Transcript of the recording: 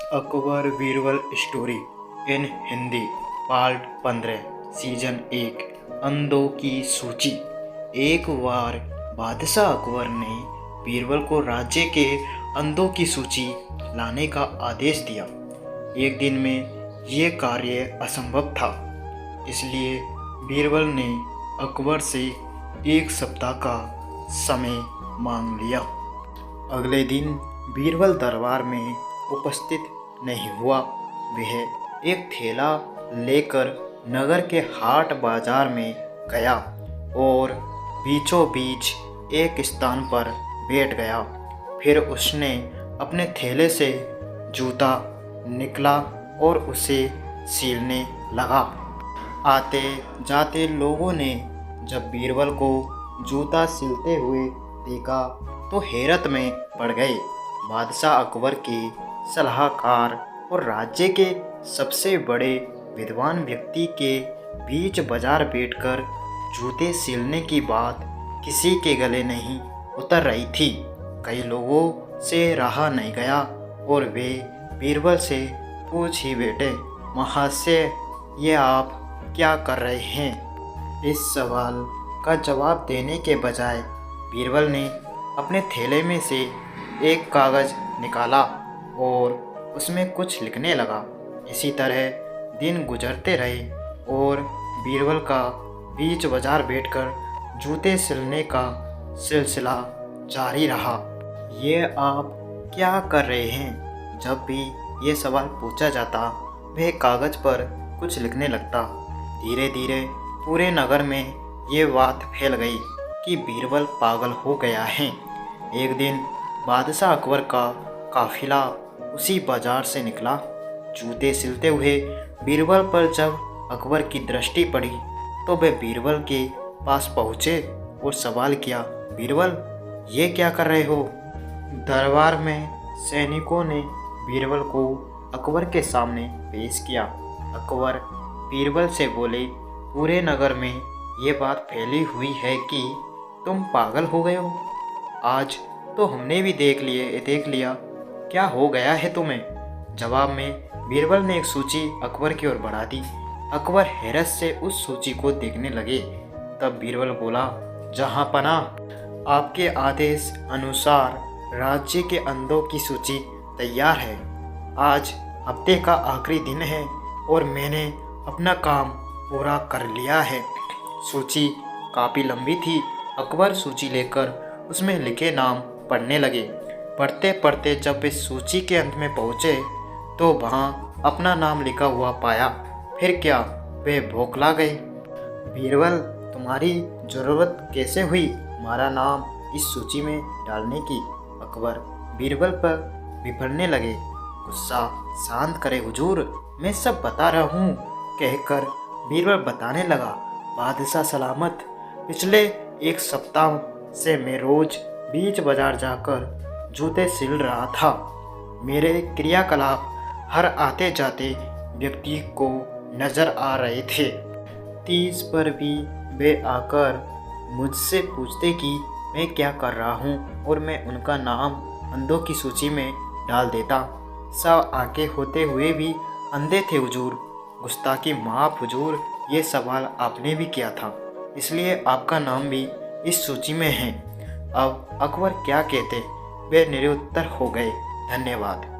Akbar Birbal story in Hindi part 15 season 1 अंधों की सूची। एक बार बादशाह अकबर ने बीरबल को राज्य के अंधों की सूची लाने का आदेश दिया। एक दिन में ये कार्य असंभव था, इसलिए बीरबल ने अकबर से एक सप्ताह का समय मांग लिया। अगले दिन बीरबल दरबार में उपस्थित नहीं हुआ। वह एक थैला लेकर नगर के हाट बाजार में गया और बीचों बीच एक स्थान पर बैठ गया। फिर उसने अपने थैले से जूता निकाला और उसे सीलने लगा। आते जाते लोगों ने जब बीरबल को जूता सिलते हुए देखा तो हैरत में पड़ गए। बादशाह अकबर के सलाहकार और राज्य के सबसे बड़े विद्वान व्यक्ति के बीच बाजार बैठकर जूते सिलने की बात किसी के गले नहीं उतर रही थी। कई लोगों से रहा नहीं गया और वे बीरबल से पूछ ही बैठे, महाशय, ये आप क्या कर रहे हैं? इस सवाल का जवाब देने के बजाय बीरबल ने अपने थैले में से एक कागज़ निकाला और उसमें कुछ लिखने लगा। इसी तरह दिन गुजरते रहे और बीरबल का बीच बाजार बैठकर जूते सिलने का सिलसिला जारी रहा। ये आप क्या कर रहे हैं? जब भी ये सवाल पूछा जाता वह कागज़ पर कुछ लिखने लगता। धीरे धीरे पूरे नगर में ये बात फैल गई कि बीरबल पागल हो गया है। एक दिन बादशाह अकबर का काफिला उसी बाजार से निकला। जूते सिलते हुए बीरबल पर जब अकबर की दृष्टि पड़ी तो वे बीरबल के पास पहुँचे और सवाल किया, बीरबल, ये क्या कर रहे हो? दरबार में सैनिकों ने बीरबल को अकबर के सामने पेश किया। अकबर बीरबल से बोले, पूरे नगर में ये बात फैली हुई है कि तुम पागल हो गए हो। आज तो हमने भी देख लिया, क्या हो गया है तुम्हें? जवाब में बीरबल ने एक सूची अकबर की ओर बढ़ा दी। अकबर हैरत से उस सूची को देखने लगे। तब बीरबल बोला, जहाँ पनाह, आपके आदेश अनुसार राज्य के अंधों की सूची तैयार है। आज हफ्ते का आखिरी दिन है और मैंने अपना काम पूरा कर लिया है। सूची काफ़ी लंबी थी। अकबर सूची लेकर उसमें लिखे नाम पढ़ने लगे। पढ़ते पढ़ते जब इस सूची के अंत में पहुँचे तो वहाँ अपना नाम लिखा हुआ पाया। फिर क्या, वे बौखला गए। बीरबल, तुम्हारी ज़रूरत कैसे हुई हमारा नाम इस सूची में डालने की? अकबर बीरबल पर बिफरने लगे। गुस्सा शांत करे हुजूर, मैं सब बता रहा हूँ, कहकर बीरबल बताने लगा। बादशाह सलामत, पिछले एक सप्ताह से मैं रोज़ बीच बाजार जाकर जूते सिल रहा था। मेरे क्रियाकलाप हर आते जाते व्यक्ति को नज़र आ रहे थे। 30 पर भी वे आकर मुझसे पूछते कि मैं क्या कर रहा हूँ और मैं उनका नाम अंधों की सूची में डाल देता। सब आगे होते हुए भी अंधे थे हुजूर। गुस्ताखी माफ़ हुजूर, ये सवाल आपने भी किया था, इसलिए आपका नाम भी इस सूची में है। अब अकबर क्या कहते, वे निरुत्तर हो गए। धन्यवाद।